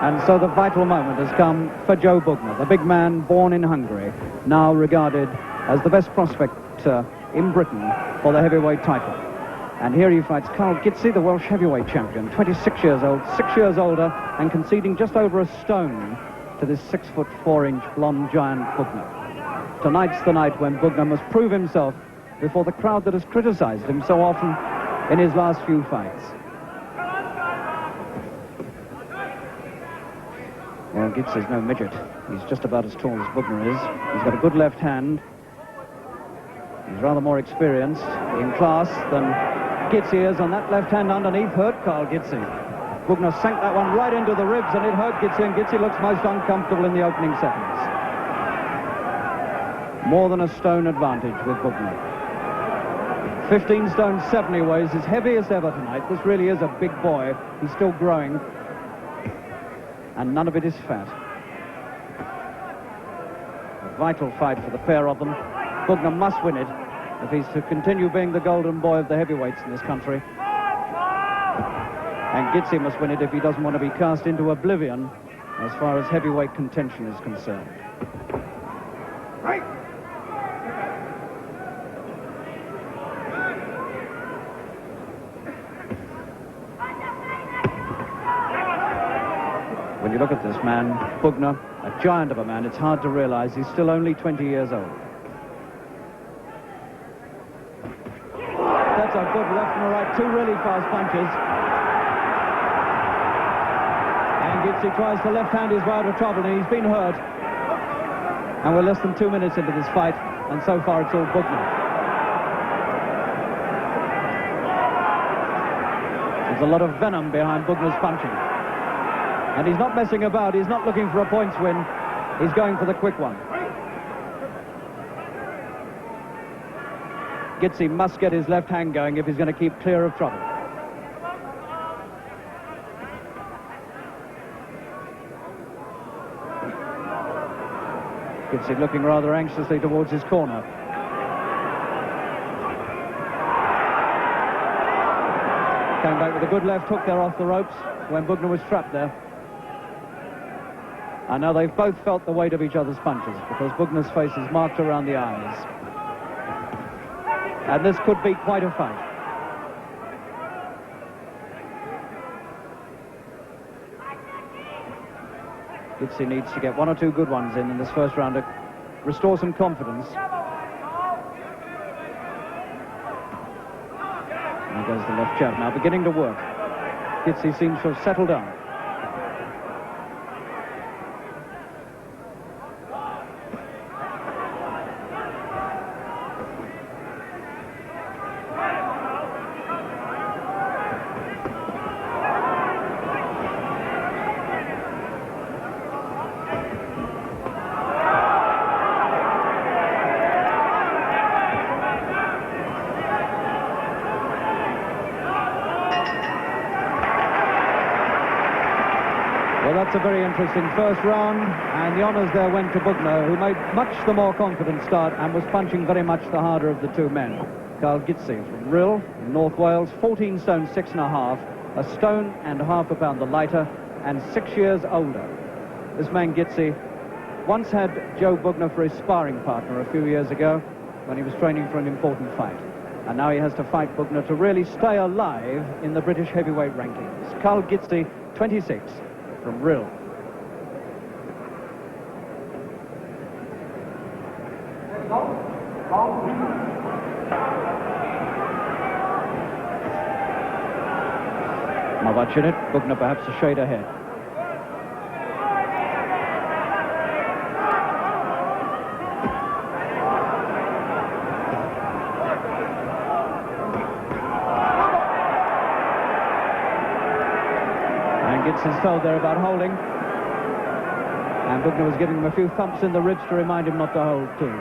And so the vital moment has come for Joe Bugner, the big man born in Hungary, now regarded as the best prospect in Britain for the heavyweight title. And here he fights Carl Gizzi, the Welsh heavyweight champion, 26 years old, 6 years older, and conceding just over a stone to this 6'4" blonde giant Bugner. Tonight's the night when Bugner must prove himself before the crowd that has criticized him so often in his last few fights. Well, Gizzi's no midget. He's just about as tall as Bugner is. He's got a good left hand. He's rather more experienced in class than Gizzi is, and that left hand underneath hurt Carl Gizzi. Bugner sank that one right into the ribs, and it hurt Gizzi, and Gizzi looks most uncomfortable in the opening seconds. More than a stone advantage with Bugner. 15 stone 7 he weighs, his heaviest ever tonight. This really is a big boy. He's still growing. And none of it is fat. A vital fight for the pair of them. Bugner must win it if he's to continue being the golden boy of the heavyweights in this country. And Gizzi must win it if he doesn't want to be cast into oblivion as far as heavyweight contention is concerned. Right. When you look at this man, Bugner, a giant of a man, it's hard to realize he's still only 20 years old. That's a good left and a right, two really fast punches. And Gizzi tries to left-hand his way out of trouble, and he's been hurt. And we're less than 2 minutes into this fight, and so far it's all Bugner. There's a lot of venom behind Bugner's punching. And he's not messing about, he's not looking for a points win, he's going for the quick one. Gizzi must get his left hand going if he's going to keep clear of trouble. Gizzi looking rather anxiously towards his corner. Came back with a good left hook there off the ropes when Bugner was trapped there. And now they've both felt the weight of each other's punches because Bugner's face is marked around the eyes. And this could be quite a fight. Gizzi needs to get 1 or 2 good ones in this first round to restore some confidence. There goes the left jab now, beginning to work. Gizzi seems to have settled down. Well, that's a very interesting first round, and the honours there went to Bugner, who made much the more confident start and was punching very much the harder of the two men. Carl Gizzi from Rhyl in North Wales, 14 stone 6.5, a stone and half a pound the lighter, and 6 years older. This man Gizzi once had Joe Bugner for his sparring partner a few years ago when he was training for an important fight. And now he has to fight Bugner to really stay alive in the British heavyweight rankings. Carl Gizzi, 26, from Rhyl. Now watching it, Bugner perhaps a shade ahead. Gizzi's told there about holding, and Bugner was giving him a few thumps in the ribs to remind him not to hold too.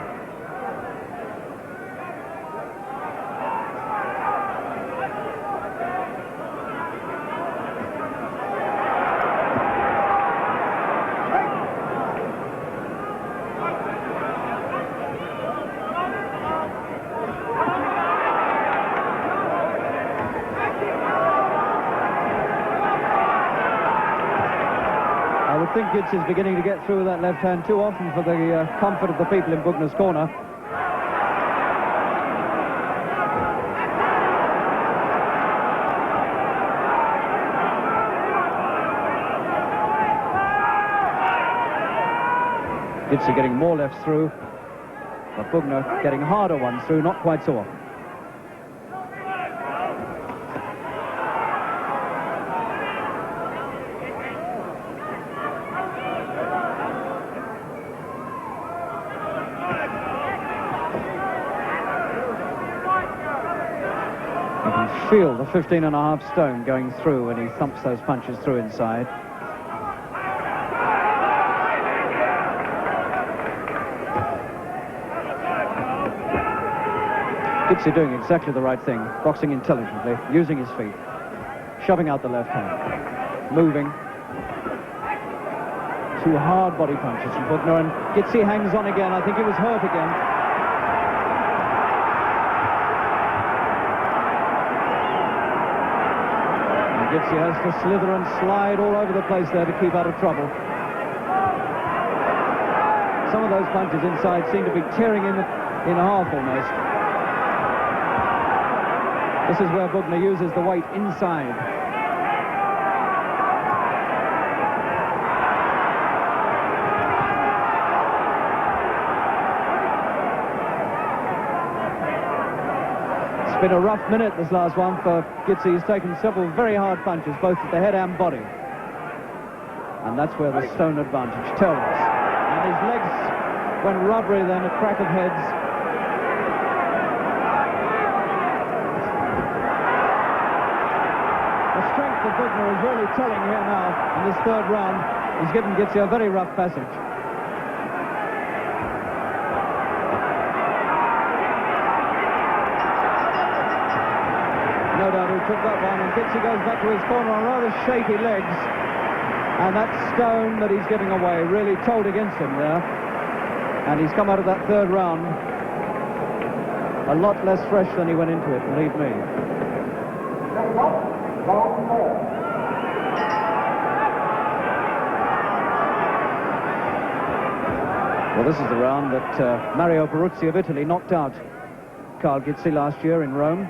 would think Gizzi's beginning to get through with that left hand too often for the comfort of the people in Bugner's corner. Gizzi getting more lefts through, but Bugner getting harder ones through, not quite so often. Feel the 15.5 stone going through when he thumps those punches through inside. Gizzi doing exactly the right thing, boxing intelligently, using his feet, shoving out the left hand, moving. Two hard body punches from Bugner, and Gizzi hangs on again. I think he was hurt again. Gizzi has to slither and slide all over the place there to keep out of trouble. Some of those punches inside seem to be tearing in half almost. This is where Bugner uses the weight inside. Been a rough minute, this last one, for Gizzi. He's taken several very hard punches, both at the head and body. And that's where the stone advantage tells. And his legs went rubbery then, a crack of heads. The strength of Bugner is really telling here now in this third round. He's given Gizzi a very rough passage. No doubt who took that one, and Gizzi goes back to his corner on rather shaky legs, and that stone that he's giving away really told against him there, and he's come out of that third round a lot less fresh than he went into it, believe me. Well, this is the round that Mario Peruzzi of Italy knocked out Carl Gizzi last year in Rome.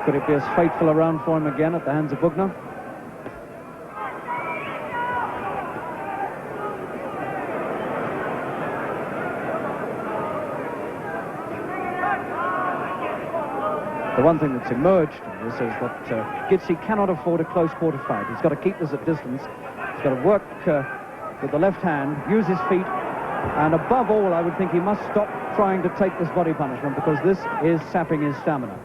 Could it be as fateful a round for him again at the hands of Bugner? The one thing that's emerged from this is that Gizzi cannot afford a close quarter fight. He's got to keep this at distance. He's got to work with the left hand, use his feet, and above all, I would think he must stop trying to take this body punishment, because this is sapping his stamina.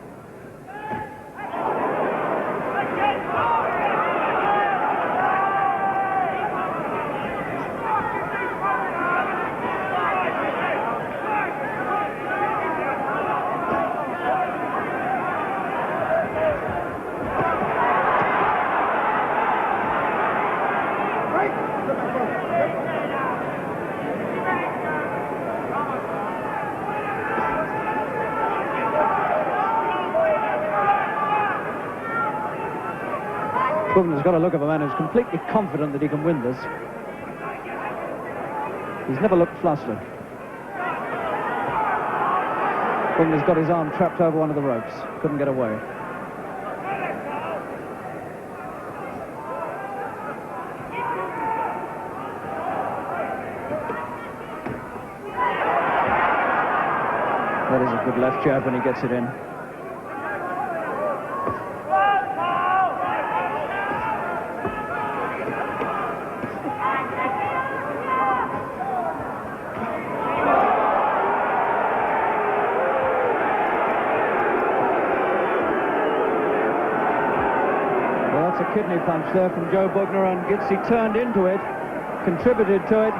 Bugner's got a look of a man who's completely confident that he can win this. He's never looked flustered. Bugner's got his arm trapped over one of the ropes. Couldn't get away. That is a good left jab when he gets it in. Kidney punch there from Joe Bugner, and Gizzi turned into it, contributed to it,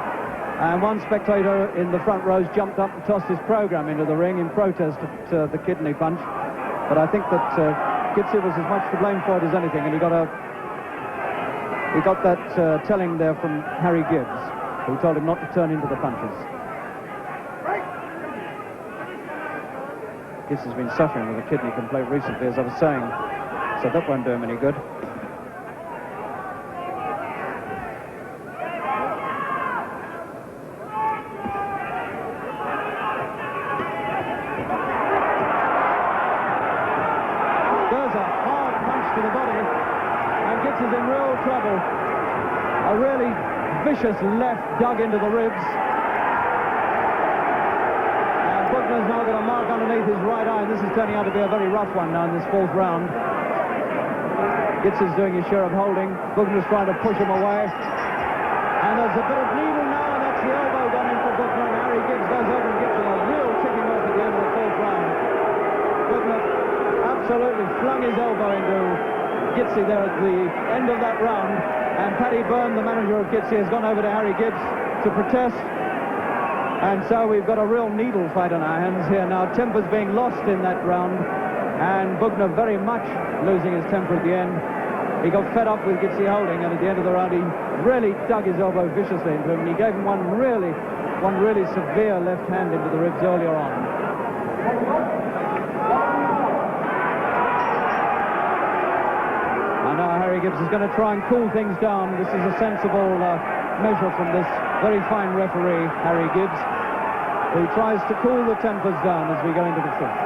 and one spectator in the front rows jumped up and tossed his program into the ring in protest at the kidney punch. But I think that Gizzi was as much to blame for it as anything, and he got that telling there from Harry Gibbs, who told him not to turn into the punches. Gibbs has been suffering with a kidney complaint recently, as I was saying, so that won't do him any good. A really vicious left dug into the ribs. And Bugner's now got a mark underneath his right eye. And this is turning out to be a very rough one now in this fourth round. Gizzi's doing his share of holding. Bugner's trying to push him away. And there's a bit of needle now, and that's the elbow gone in for Bugner. And Harry Gibbs goes over and gives him a real kicking off at the end of the fourth round. Bugner absolutely flung his elbow into Gizzi there at the end of that round. And Paddy Byrne, the manager of Gizzi, has gone over to Harry Gibbs to protest. And so we've got a real needle fight on our hands here now. Temper's being lost in that round. And Bugner very much losing his temper at the end. He got fed up with Gizzi holding, and at the end of the round he really dug his elbow viciously into him, and he gave him one really severe left hand into the ribs earlier on. And now Harry Gibbs is going to try and cool things down. This is a sensible measure from this very fine referee, Harry Gibbs, who tries to cool the tempers down as we go into the fifth.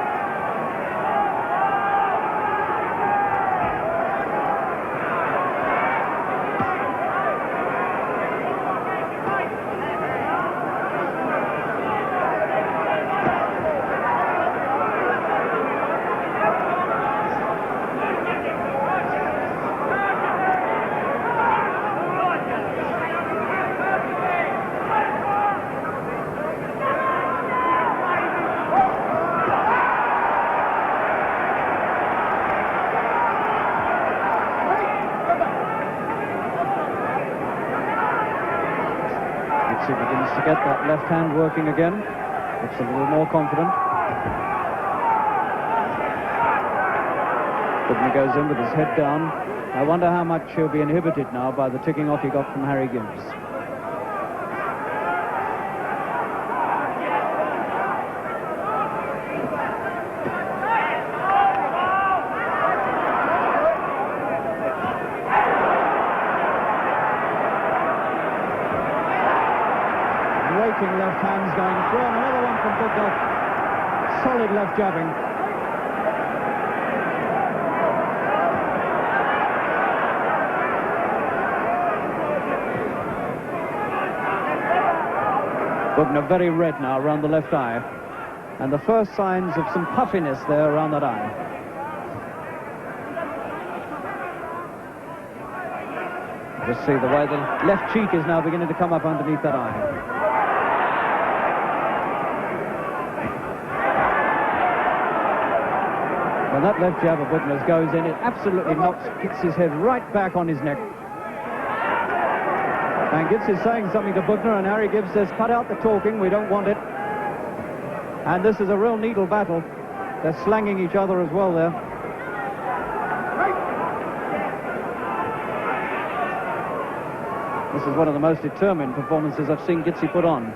Gizzi begins to get that left hand working again. Looks a little more confident. Bugner goes in with his head down. I wonder how much he'll be inhibited now by the ticking off he got from Harry Gibbs. Left hands going through, and another one from Bugner. Solid left jabbing. Bugner very red now around the left eye, and the first signs of some puffiness there around that eye. Just see the way the left cheek is now beginning to come up underneath that eye. When that left jab of Bugner's goes in, it absolutely knocks Gizzi's head right back on his neck. And Gizzi's saying something to Bugner, and Harry Gibbs says, cut out the talking, we don't want it. And this is a real needle battle. They're slanging each other as well there. This is one of the most determined performances I've seen Gizzi put on.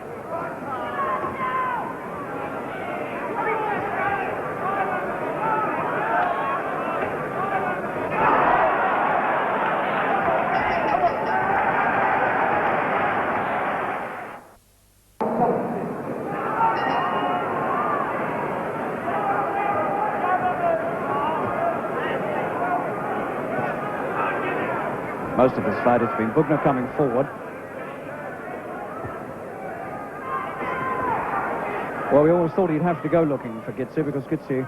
Most of this fight has been Bugner coming forward. Well, we always thought he'd have to go looking for Gizzi, because Gizzi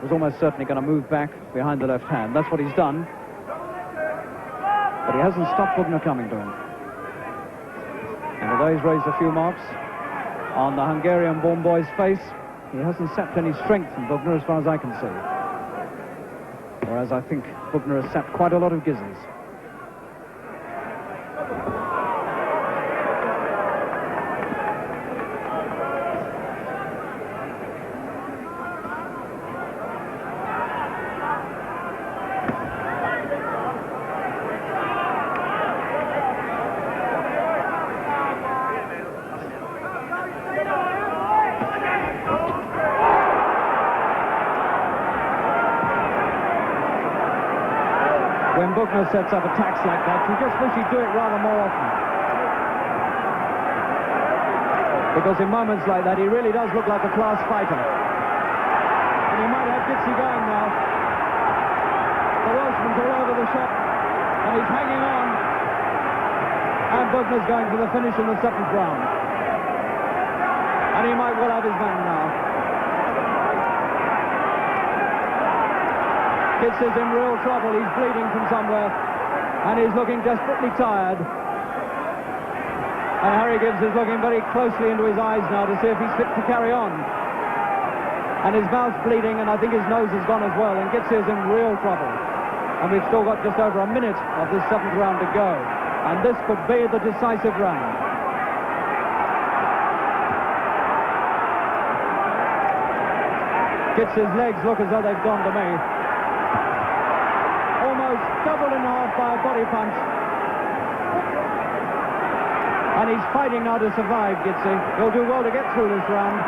was almost certainly going to move back behind the left hand. That's what he's done. But he hasn't stopped Bugner coming to him. And although he's raised a few marks on the Hungarian-born boy's face, he hasn't sapped any strength from Bugner as far as I can see. Whereas I think Bugner has sapped quite a lot of Gizzi's. When Bugner sets up attacks like that, you just wish he'd do it rather more often. Because in moments like that, he really does look like a class fighter. And he might have Gizzi going now. The Welshman's all over the shop, and he's hanging on. Bugner's going for the finish in the 7th round. And he might well have his man now. Gizzi's in real trouble. He's bleeding from somewhere. And he's looking desperately tired. And Harry Gibbs is looking very closely into his eyes now to see if he's fit to carry on. And his mouth's bleeding, and I think his nose has gone as well. And Gizzi is in real trouble. And we've still got just over a minute of this 7th round to go. And this could be the decisive round. Gizzi's legs look as though they've gone to me. Almost doubled in half by a body punch. And he's fighting now to survive, Gizzi. He'll do well to get through this round.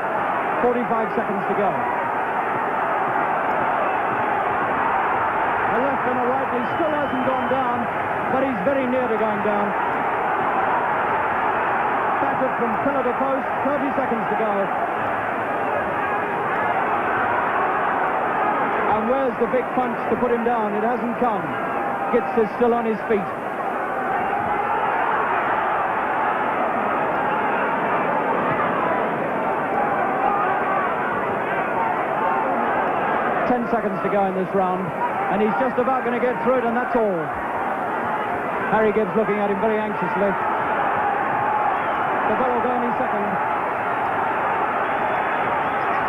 45 seconds to go. A left and a right. He still hasn't gone down, but he's very near to going down. Battered from pillar to post. 30 seconds to go. And where's the big punch to put him down? It hasn't come. Gizzi is still on his feet. 10 seconds to go in this round, and he's just about going to get through it, and that's all. Harry Gibbs looking at him very anxiously. The bell will go any second.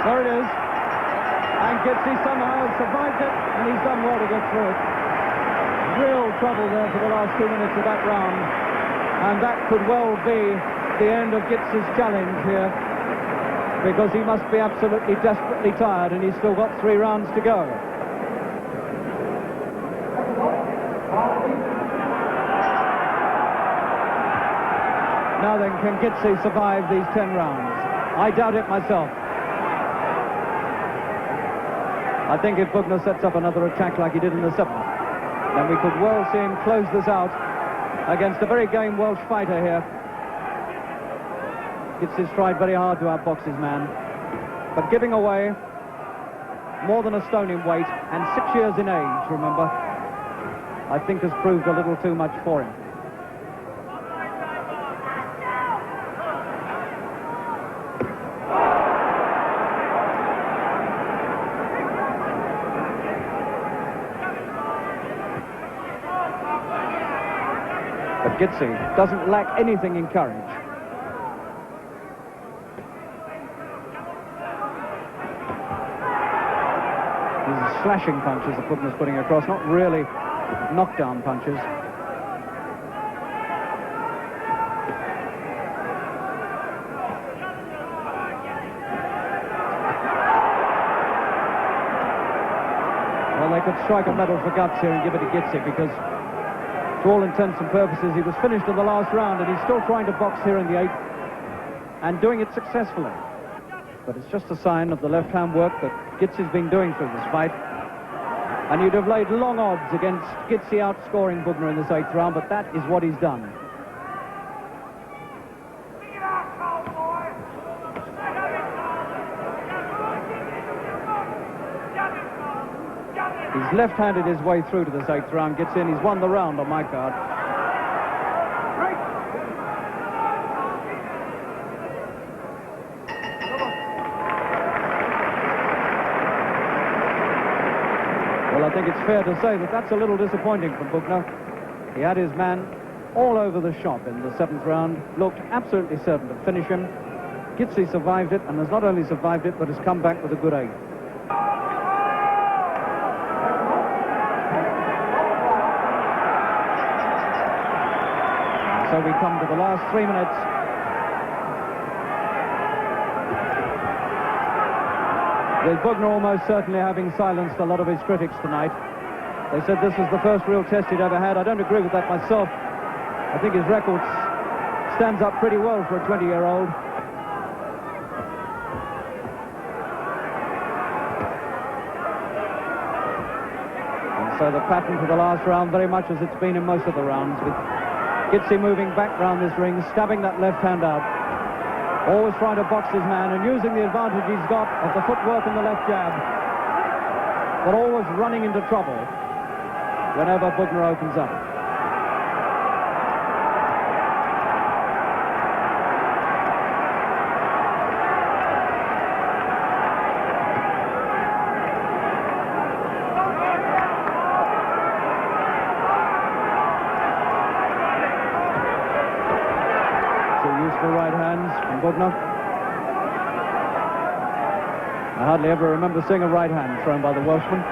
There it is. And Gizzi somehow has survived it, and he's done well to get through it. Real trouble there for the last 2 minutes of that round. And that could well be the end of Gizzi's challenge here, because he must be absolutely desperately tired, and he's still got 3 rounds to go. Now then, can Gizzi survive these 10 rounds? I doubt it myself. I think if Bugner sets up another attack like he did in the 7th, then we could well see him close this out against a very game Welsh fighter here. Gizzi's tried very hard to outbox his man, but giving away more than a stone in weight and 6 years in age, remember, I think has proved a little too much for him. But Gizzi doesn't lack anything in courage. These are slashing punches that Bugner's putting across, not really knockdown punches. Well, they could strike a medal for guts here and give it to Gizzi, because to all intents and purposes he was finished in the last round, and he's still trying to box here in the 8th and doing it successfully. But it's just a sign of the left-hand work that Gizzi's been doing through this fight. And you'd have laid long odds against Gizzi outscoring Bugner in this 8th round, but that is what he's done. He's left-handed his way through to this 8th round, gets in, he's won the round on my card. Well, I think it's fair to say that that's a little disappointing from Bugner. He had his man all over the shop in the 7th round, looked absolutely certain to finish him. Gizzi survived it, and has not only survived it, but has come back with a good 8th. So we come to the last 3 minutes. With Bugner almost certainly having silenced a lot of his critics tonight. They said this was the first real test he'd ever had. I don't agree with that myself. I think his record stands up pretty well for a 20-year-old. And so the pattern for the last round, very much as it's been in most of the rounds, with Gizzi moving back round this ring, stabbing that left hand out, always trying to box his man and using the advantage he's got of the footwork and the left jab, but always running into trouble whenever Bugner opens up. powerful right hands from Bugner. I hardly ever remember seeing a right hand thrown by the Welshman.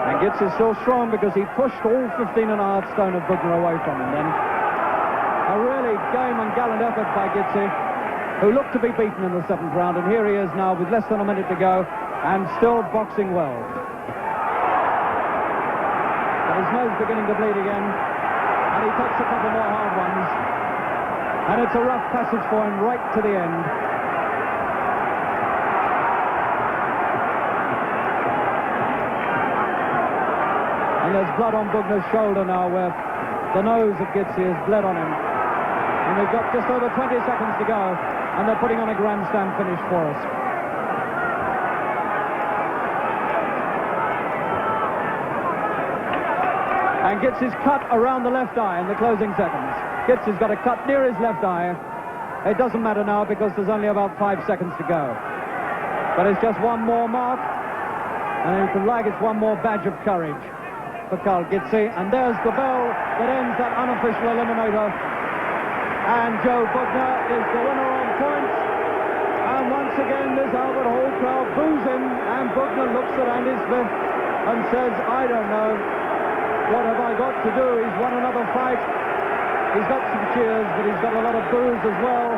And Gizzi is still strong because he pushed all 15.5 stone of Bugner away from him then. A really game and gallant effort by Gizzi, who looked to be beaten in the 7th round, and here he is now with less than a minute to go and still boxing well. But his nose beginning to bleed again, and he takes a couple more hard ones, and it's a rough passage for him right to the end. And there's blood on Bugner's shoulder now, where the nose of Gizzi has bled on him. And we've got just over 20 seconds to go, and they're putting on a grandstand finish for us. And Gizzi's cut around the left eye in the closing seconds. Gizzi's got a cut near his left eye. It doesn't matter now because there's only about 5 seconds to go. But it's just one more mark, and if you like, it's one more badge of courage for Carl Gizzi. And there's the bell that ends that unofficial eliminator. And Joe Bugner is the winner on points. And once again, this Albert Hall crowd boos him, and Bugner looks at Andy Smith and says, I don't know, what have I got to do? He's won another fight. He's got some cheers, but he's got a lot of boos as well.